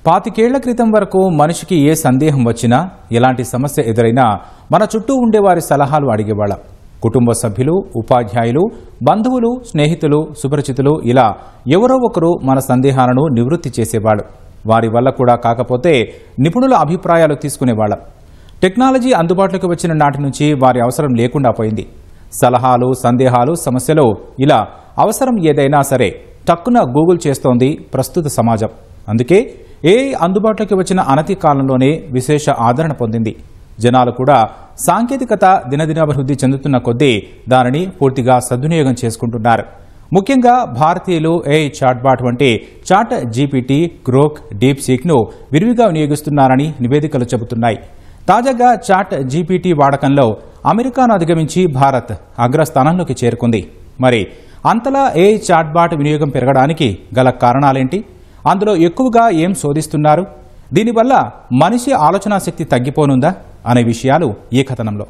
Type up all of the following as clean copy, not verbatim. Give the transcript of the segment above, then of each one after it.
25 ఏళ్ల క్రితం వరకు మనిషికి ఏ సందేహం వచ్చినా ఎలాంటి సమస్య ఎదురైనా మన చుట్టూ ఉండేవారి సలహాలు అడిగేవాళ్ళం. కుటుంబ సభ్యులు, ఉపాధ్యాయులు, బంధువులు, స్నేహితులు, సుపరిచితులు ఇలా ఎవరో ఒకరు మన సందేహాలను నివృత్తి చేసేవాళ్ళు. వారి వల్ల కూడా కాకపోతే నిపుణుల అభిప్రాయాలు తీసుకునేవాళ్ళం. టెక్నాలజీ అందుబాటులోకి వచ్చిన నాటి నుంచి వారి అవసరం లేకుండా పోయింది. సలహాలు, సందేహాలు, సమస్యలు ఇలా అవసరం ఏదైనా సరే టక్కున గూగుల్ చేస్తోంది ప్రస్తుత సమాజం. అందుకే ఏఐ అందుబాటులోకి వచ్చిన అనతి కాలంలోనే విశేష ఆదరణ పొందింది. జనాలు కూడా సాంకేతికత దినదినాభివృద్ధి చెందుతున్న కొద్దీ దానిని పూర్తిగా సద్వినియోగం చేసుకుంటున్నారు. ముఖ్యంగా భారతీయులు ఏఐ చాట్బాట్ వంటి చాట్ జీపీటీ, గ్రోక్, డీప్ సీక్ను విరివిగా వినియోగిస్తున్నారని నివేదికలు చెబుతున్నాయి. తాజాగా చాట్ జీపీటీ వాడకంలో అమెరికాను అధిగమించి భారత్ అగ్రస్థానంలోకి చేరుకుంది. మరి అంతలా ఏఐ చాట్బాట్ వినియోగం పెరగడానికి గల కారణాలేంటి? అందులో ఎక్కువగా ఏం శోధిస్తున్నారు? దీనివల్ల మనిషి ఆలోచనా శక్తి తగ్గిపోనుందా అనే విషయాలు ఈ కథనంలో.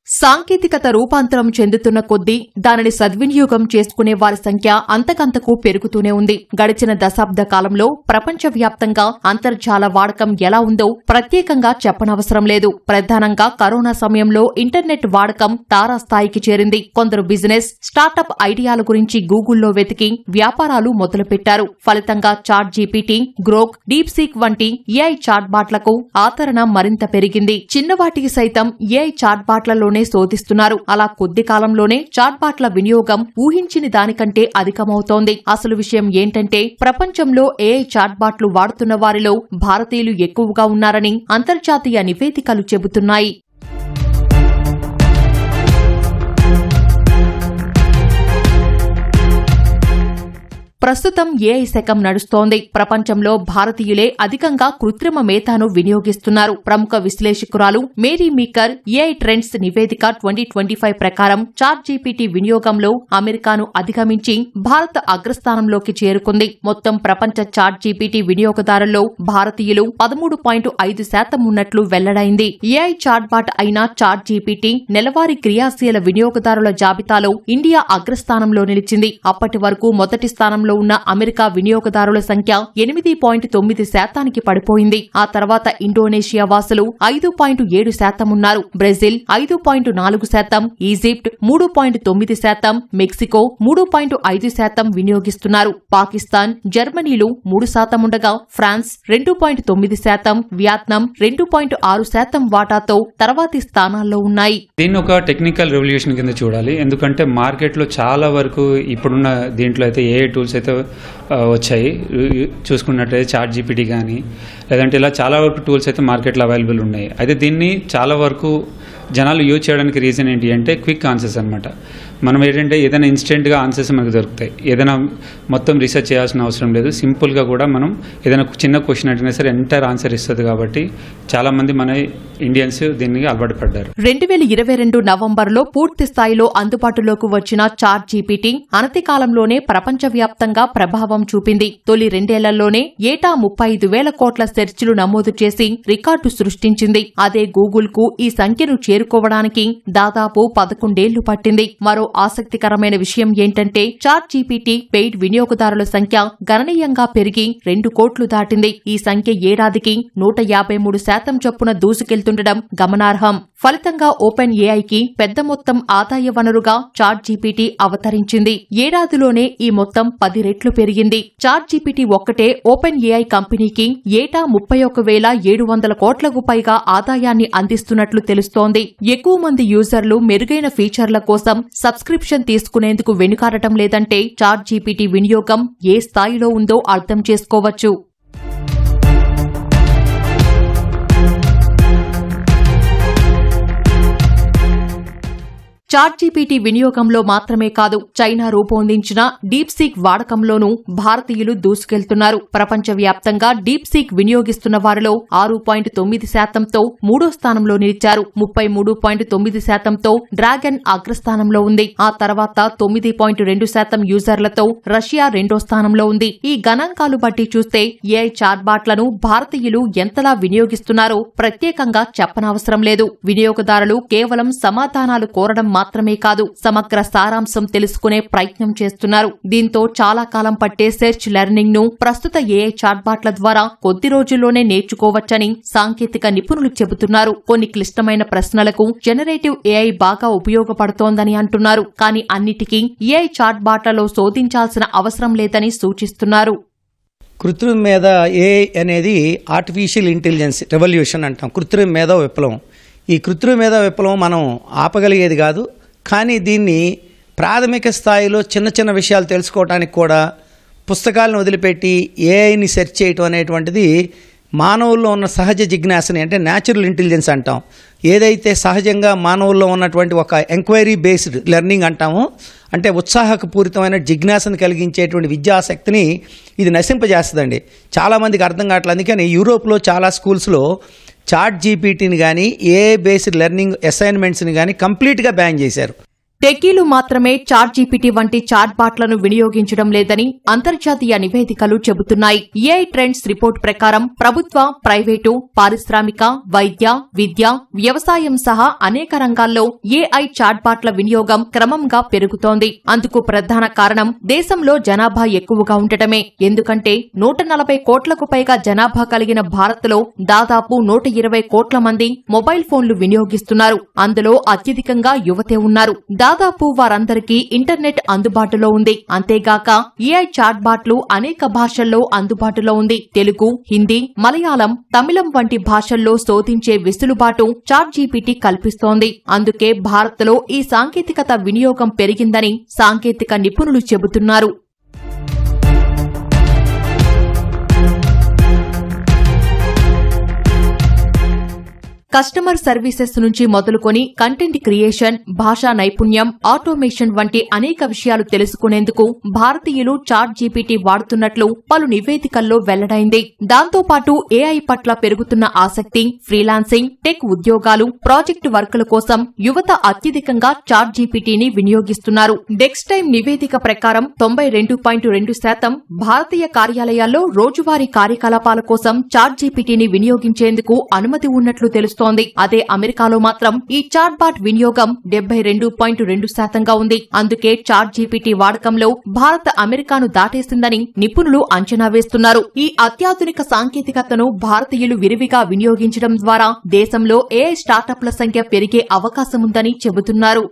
సాంకేతికత రూపాంతరం చెందుతున్న కొద్దీ దానిని సద్వినియోగం చేసుకునే వారి సంఖ్య అంతకంతకు పెరుగుతూనే ఉంది. గడిచిన దశాబ్ద కాలంలో ప్రపంచవ్యాప్తంగా అంతర్జాల వాడకం ఎలా ఉందో ప్రత్యేకంగా చెప్పనవసరం లేదు. ప్రధానంగా కరోనా సమయంలో ఇంటర్నెట్ వాడకం తారాస్థాయికి చేరింది. కొందరు బిజినెస్, స్టార్టప్ ఐడియాల గురించి గూగుల్లో వెతికి వ్యాపారాలు మొదలుపెట్టారు. ఫలితంగా ChatGPT, Grok, DeepSeek వంటి ఏఐ చాట్బాట్లకు ఆదరణ మరింత పెరిగింది. చిన్నవాటికి సైతం ఏఐ చాట్బాట్లలోనే శోధిస్తున్నారు. అలా కొద్ది కాలంలోనే చాట్బాట్ల వినియోగం ఊహించిన దానికంటే అధికమవుతోంది. అసలు విషయం ఏంటంటే ప్రపంచంలో ఏఐ చాట్బాట్లు వాడుతున్న వారిలో భారతీయులు ఎక్కువగా ఉన్నారని అంతర్జాతీయ నివేదికలు చెబుతున్నాయి. ప్రస్తుతం ఏఐ శకం నడుస్తోంది. ప్రపంచంలో భారతీయులే అధికంగా కృత్రిమ మేధాను వినియోగిస్తున్నారు. ప్రముఖ విశ్లేషకురాలు మేరీ మీకర్ ఏఐ ట్రెండ్స్ నివేదిక 2025 ప్రకారం చాట్ జీపీటీ వినియోగంలో అమెరికాను అధిగమించి భారత్ అగ్రస్థానంలోకి చేరుకుంది. మొత్తం ప్రపంచ చాట్ జీపీటీ వినియోగదారుల్లో భారతీయులు 13.5% ఉన్నట్లు వెల్లడైంది. ఏఐ చాట్బాట్ అయిన చాట్ జీపీటీ నెలవారీ క్రియాశీల వినియోగదారుల జాబితాలో ఇండియా అగ్రస్థానంలో నిలిచింది. అప్పటి వరకు మొదటి స్థానంలో ఉన్న అమెరికా వినియోగదారుల సంఖ్య 8.9% పడిపోయింది. ఆ తర్వాత ఇండోనేషియా వాసులు 5.7% ఉన్నారు. బ్రెజిల్ 5.4%, ఈజిప్ట్ 3.9%, మెక్సికో 3.5% వినియోగిస్తున్నారు. పాకిస్తాన్, జర్మనీలు 3% ఉండగా ఫ్రాన్స్ 2.9%, వియత్నాం 2.6% వాటాతో తర్వాతి స్థానాల్లో ఉన్నాయి. దీన్ని ఒక టెక్నికల్ రెవల్యూషన్ కింద చూడాలి. ఎందుకంటే మార్కెట్లో చాలా వరకు ఇప్పుడున్న దీంట్లో అయితే ఏ టూల్స్ అయితే వచ్చాయి. చూసుకున్నట్లయితే చాట్ జీపీటీ కానీ లేదంటే ఇలా చాలా వరకు టూల్స్ అయితే మార్కెట్లో అవైలబుల్ ఉన్నాయి. అయితే దీన్ని చాలా వరకు జనాలు యూజ్ చేయడానికి రీజన్ ఏంటి అంటే క్విక్ ఆన్సర్స్ అనమాట. మనం ఏంటంటే ఏదైనా ఇన్స్టెంట్గా ఆన్సర్స్ మనకు దొరుకుతాయి. ఏదైనా మొత్తం రీసెర్చ్ చేయాల్సిన అవసరం లేదు. సింపుల్గా కూడా మనం ఏదైనా చిన్న క్వశ్చన్ అడిగినా సరే ఎంటైర్ ఆన్సర్ ఇస్తుంది. కాబట్టి చాలా మంది మన ఇండియన్స్ దీనికి అలవాటు పడ్డారు. 2022 నవంబర్లో పూర్తి స్థాయిలో అందుబాటులోకి వచ్చిన చాట్ జీపీటీ అనతి కాలంలోనే ప్రపంచవ్యాప్తంగా ప్రభావం చూపింది. తొలి 2 ఏళ్లలోనే ఏటా 35,000 కోట్ల సెర్చ్లు నమోదు చేసి రికార్డు సృష్టించింది. అదే గూగుల్ కు ఈ సంఖ్యను చేరుకోవడానికి దాదాపు 11 ఏళ్లు పట్టింది. మరో ఆసక్తికరమైన విషయం ఏంటంటే చాట్ జీపీటీ పెయిడ్ వినియోగదారుల సంఖ్య గణనీయంగా పెరిగి 2 కోట్లు దాటింది. ఈ సంఖ్య ఏడాదికి 153% చొప్పున దూసుకెళ్తుండడం గమనార్హం. ఫలితంగా ఓపెన్ ఏఐకి పెద్ద మొత్తం ఆదాయ వనరుగా చాట్ జీపీటీ అవతరించింది. ఏడాదిలోనే ఈ మొత్తం 10 రెట్లు పెరిగింది. చాట్ జీపీటీ ఒక్కటే ఓపెన్ ఏఐ కంపెనీకి ఏటా 31,700 కోట్లకు పైగా ఆదాయాన్ని అందిస్తున్నట్లు తెలుస్తోంది. ఎక్కువ మంది యూజర్లు మెరుగైన ఫీచర్ల కోసం సబ్స్క్రిప్షన్ తీసుకునేందుకు వెనుకాడటం లేదంటే చాట్ జీపీటీ వినియోగం ఏ స్థాయిలో ఉందో అర్థం చేసుకోవచ్చు. చాట్జీపీటీ వినియోగంలో మాత్రమే కాదు, చైనా రూపొందించిన డీప్ సీక్ వాడకంలోనూ భారతీయులు దూసుకెళ్తున్నారు. ప్రపంచవ్యాప్తంగా డీప్ సీక్ వినియోగిస్తున్న వారిలో 6.9%తో మూడో స్థానంలో నిలిచారు. 33.9%తో డ్రాగన్ అగ్రస్థానంలో ఉంది. ఆ తర్వాత 9.2% యూజర్లతో రష్యా రెండో స్థానంలో ఉంది. ఈ గణాంకాలు బట్టి చూస్తే ఏఐ చాట్బాట్లను భారతీయులు ఎంతలా వినియోగిస్తున్నారో ప్రత్యేకంగా చెప్పనవసరం లేదు. వినియోగదారులు కేవలం సమాధానాలు కోరడం మాత్రమే కాదు, సమగ్ర సారాంశం తెలుసుకునే ప్రయత్నం చేస్తున్నారు. దీంతో చాలా కాలం పట్టే సెర్చ్ లెర్నింగ్ ను ప్రస్తుత ఏఐ చాట్బాట్ల ద్వారా కొద్ది రోజుల్లోనే నేర్చుకోవచ్చని సాంకేతిక నిపుణులు చెబుతున్నారు. కొన్ని క్లిష్టమైన ప్రశ్నలకు జనరేటివ్ ఏఐ బాగా ఉపయోగపడుతోందని అంటున్నారు. కానీ అన్నిటికీ ఏఐ చాట్బాట్లలో శోధించాల్సిన అవసరం లేదని సూచిస్తున్నారు. కృత్రిమ మేధ ఏఐ అనేది ఆర్టిఫిషియల్ ఇంటెలిజెన్స్ రెవల్యూషన్ అంటాం. కృత్రిమ మేధ విప్లవం. ఈ కృత్రిమ మేధ విప్లవం మనం ఆపగలిగేది కాదు. కానీ దీన్ని ప్రాథమిక స్థాయిలో చిన్న చిన్న విషయాలు తెలుసుకోవడానికి కూడా పుస్తకాలను వదిలిపెట్టి ఏఐని సెర్చ్ చేయటం అనేటువంటిది మానవుల్లో ఉన్న సహజ జిజ్ఞాసని, అంటే న్యాచురల్ ఇంటెలిజెన్స్ అంటాం. ఏదైతే సహజంగా మానవుల్లో ఉన్నటువంటి ఒక ఎంక్వైరీ బేస్డ్ లెర్నింగ్ అంటామో, అంటే ఉత్సాహపూరితమైన జిజ్ఞాసను కలిగించేటువంటి విద్యాశక్తిని ఇది నశింపజేస్తుందండి. చాలామందికి అర్థం కావట్లేదు. అందుకని యూరోప్లో చాలా స్కూల్స్లో చాట్జీపీటీని కానీ ఏఐ బేస్డ్ లెర్నింగ్ అసైన్మెంట్స్ని కానీ కంప్లీట్గా బ్యాన్ చేశారు. టెక్కీలు మాత్రమే చాట్జీపీటీ వంటి చాట్బాట్లను వినియోగించడం లేదని అంతర్జాతీయ నివేదికలు చెబుతున్నాయి. ఏఐ ట్రెండ్స్ రిపోర్ట్ ప్రకారం ప్రభుత్వ, ప్రైవేటు, పారిశ్రామిక, వైద్య, విద్య, వ్యవసాయం సహా అనేక రంగాల్లో ఏఐ చాట్బాట్ల వినియోగం క్రమంగా పెరుగుతోంది. అందుకు ప్రధాన కారణం దేశంలో జనాభా ఎక్కువగా ఉండటమే. ఎందుకంటే 140 కోట్లకు పైగా జనాభా కలిగిన భారత్లో దాదాపు 120 కోట్ల మంది మొబైల్ ఫోన్లు వినియోగిస్తున్నారు. అందులో అత్యధికంగా యువతే ఉన్నారు. దాదాపు వారందరికీ ఇంటర్నెట్ అందుబాటులో ఉంది. అంతేగాక ఏఐ చాట్బాట్లు అనేక భాషల్లో అందుబాటులో ఉంది. తెలుగు, హిందీ, మలయాళం, తమిళం వంటి భాషల్లో శోధించే వెసులుబాటు చాట్జీపీటీ కల్పిస్తోంది. అందుకే భారత్లో ఈ సాంకేతికత వినియోగం పెరిగిందని సాంకేతిక నిపుణులు చెబుతున్నారు. కస్టమర్ సర్వీసెస్ నుంచి మొదలుకొని కంటెంట్ క్రియేషన్, భాషా నైపుణ్యం, ఆటోమేషన్ వంటి అనేక విషయాలు తెలుసుకునేందుకు భారతీయులు చాట్జీపీటీ వాడుతున్నట్లు పలు నివేదికల్లో వెల్లడైంది. దాంతోపాటు ఏఐ పట్ల పెరుగుతున్న ఆసక్తి, ఫ్రీలాన్సింగ్, టెక్ ఉద్యోగాలు, ప్రాజెక్టు వర్కుల కోసం యువత అత్యధికంగా చాట్జీపీటీని వినియోగిస్తున్నారు. డెక్స్టైమ్ నివేదిక ప్రకారం 92.2% భారతీయ కార్యాలయాల్లో రోజువారీ కార్యకలాపాల కోసం చాట్జీపీటీని వినియోగించేందుకు అనుమతి ఉన్నట్లు తెలుస్తోంది. అదే అమెరికాలో మాత్రం ఈ చాట్బాట్ వినియోగం 72.2%గా ఉంది. అందుకే చాట్జీపీటీ వాడకంలో భారత్ అమెరికాను దాటేసిందని నిపుణులు అంచనా వేస్తున్నారు. ఈ అత్యాధునిక సాంకేతికతను భారతీయులు విరివిగా వినియోగించడం ద్వారా దేశంలో ఏఐ స్టార్టప్ల సంఖ్య పెరిగే అవకాశముందని చెబుతున్నారు.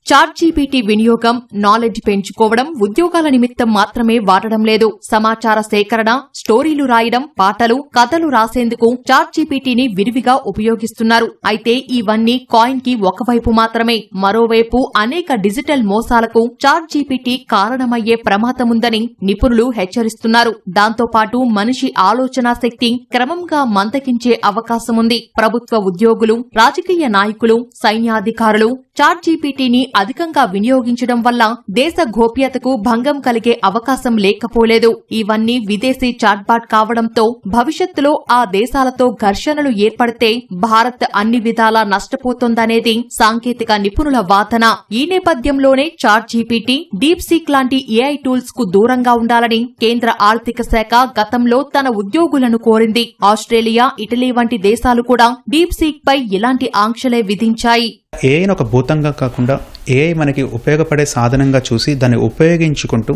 చాట్జీపీటీ వినియోగం నాలెడ్జ్ పెంచుకోవడం, ఉద్యోగాల నిమిత్తం మాత్రమే వాడడం లేదు. సమాచార సేకరణ, స్టోరీలు రాయడం, పాటలు, కథలు రాసేందుకు చాట్జీపీటీని విరివిగా ఉపయోగిస్తున్నారు. అయితే ఇవన్నీ కాయిన్ కి ఒకవైపు మాత్రమే. మరోవైపు అనేక డిజిటల్ మోసాలకు చాట్జీపీటీ కారణమయ్యే ప్రమాదముందని నిపుణులు హెచ్చరిస్తున్నారు. దాంతోపాటు మనిషి ఆలోచనా శక్తి క్రమంగా మందగించే అవకాశముంది. ప్రభుత్వ ఉద్యోగులు, రాజకీయ నాయకులు, సైన్యాధికారులు చాట్జీపీటీని అధికంగా వినియోగించడం వల్ల దేశ గోప్యతకు భంగం కలిగే అవకాశం లేకపోలేదు. ఇవన్నీ విదేశీ చాట్బాట్ కావడంతో భవిష్యత్తులో ఆ దేశాలతో ఘర్షణలు ఏర్పడితే భారత్ అన్ని విధాలా నష్టపోతోందనేది సాంకేతిక నిపుణుల వాదన. ఈ నేపథ్యంలోనే చాట్జీపీటీ, డీప్ సీక్ లాంటి ఏఐ టూల్స్ కు దూరంగా ఉండాలని కేంద్ర ఆర్థిక శాఖ గతంలో తన ఉద్యోగులను కోరింది. ఆస్ట్రేలియా, ఇటలీ వంటి దేశాలు కూడా డీప్ సీక్ పై ఇలాంటి ఆంక్షలే విధించాయి. ఏఐని ఒక భూతంగా కాకుండా ఏఐ మనకి ఉపయోగపడే సాధనంగా చూసి దాన్ని ఉపయోగించుకుంటూ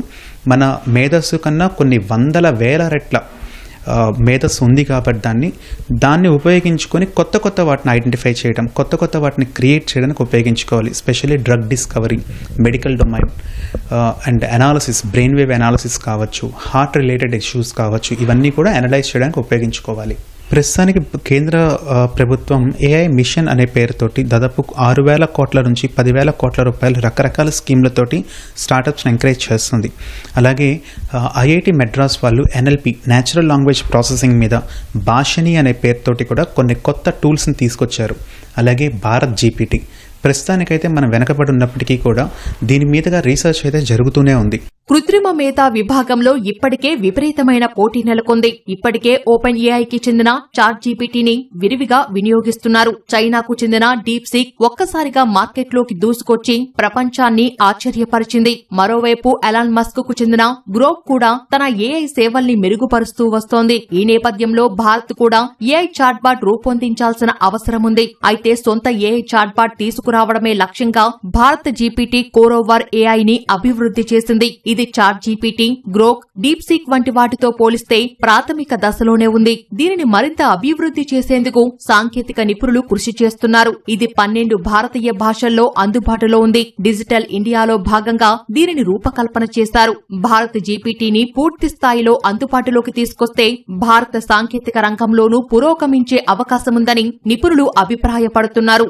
మన మేధస్సు కన్నా కొన్ని వందల వేల రెట్ల మేధస్సు ఉంది కాబట్టి దాన్ని ఉపయోగించుకొని కొత్త వాటిని ఐడెంటిఫై చేయడం, కొత్త వాటిని క్రియేట్ చేయడానికి ఉపయోగించుకోవాలి. Specially drug discovery, medical domain and analysis, brain wave analysis కావచ్చు, హార్ట్ రిలేటెడ్ ఇష్యూస్ కావచ్చు, ఇవన్నీ కూడా అనలైజ్ చేయడానికి ఉపయోగించుకోవాలి. ప్రస్తుతానికి కేంద్ర ప్రభుత్వం ఏఐ మిషన్ అనే పేరుతోటి దాదాపు 6,000 కోట్ల నుంచి 10,000 కోట్ల రూపాయలు రకరకాల స్కీమ్లతోటి స్టార్టప్స్ని ఎంకరేజ్ చేస్తుంది. అలాగే ఐఐటి మెడ్రాస్ వాళ్ళు ఎన్ఎల్పి న్యాచురల్ లాంగ్వేజ్ ప్రాసెసింగ్ మీద భాషిని అనే పేరుతోటి కూడా కొన్ని కొత్త టూల్స్ని తీసుకొచ్చారు. అలాగే భారత్ జీపీటీ ప్రస్తుతానికైతే మనం వెనకబడి ఉన్నప్పటికీ కూడా దీని మీదుగా రీసెర్చ్ అయితే జరుగుతూనే ఉంది. కృత్రిమ మేధా విభాగంలో ఇప్పటికే విపరీతమైన పోటీ నెలకొంది. ఇప్పటికే ఓపెన్ ఏఐకి చెందిన చాట్ జీపీటీని విరివిగా వినియోగిస్తున్నారు. చైనాకు చెందిన డీప్ సీక్ ఒక్కసారిగా మార్కెట్లోకి దూసుకొచ్చి ప్రపంచాన్ని ఆశ్చర్యపరిచింది. మరోవైపు ఎలాన్ మస్క్ కు చెందిన గ్రోక్ కూడా తన ఏఐ సేవల్ని మెరుగుపరుస్తూ వస్తోంది. ఈ నేపథ్యంలో భారత్ కూడా ఏఐ చాట్బాట్ రూపొందించాల్సిన అవసరముంది. అయితే సొంత ఏఐ చాట్బాట్ తీసుకురావడమే లక్ష్యంగా భారత్ జీపీటీ కోరోవర్ ఏఐని అభివృద్ధి చేసింది. ఇది ChatGPT, Grok, DeepSeek వంటి వాటితో పోలిస్తే ప్రాథమిక దశలోనే ఉంది. దీనిని మరింత అభివృద్ధి చేసేందుకు సాంకేతిక నిపుణులు కృషి చేస్తున్నారు. ఇది 12 భారతీయ భాషల్లో అందుబాటులో ఉంది. డిజిటల్ ఇండియాలో భాగంగా దీనిని రూపకల్పన చేశారు. భారత్ జీపీటీని పూర్తి స్థాయిలో అందుబాటులోకి తీసుకొస్తే భారత సాంకేతిక రంగంలోనూ పురోగమించే అవకాశముందని నిపుణులు అభిప్రాయపడుతున్నారు.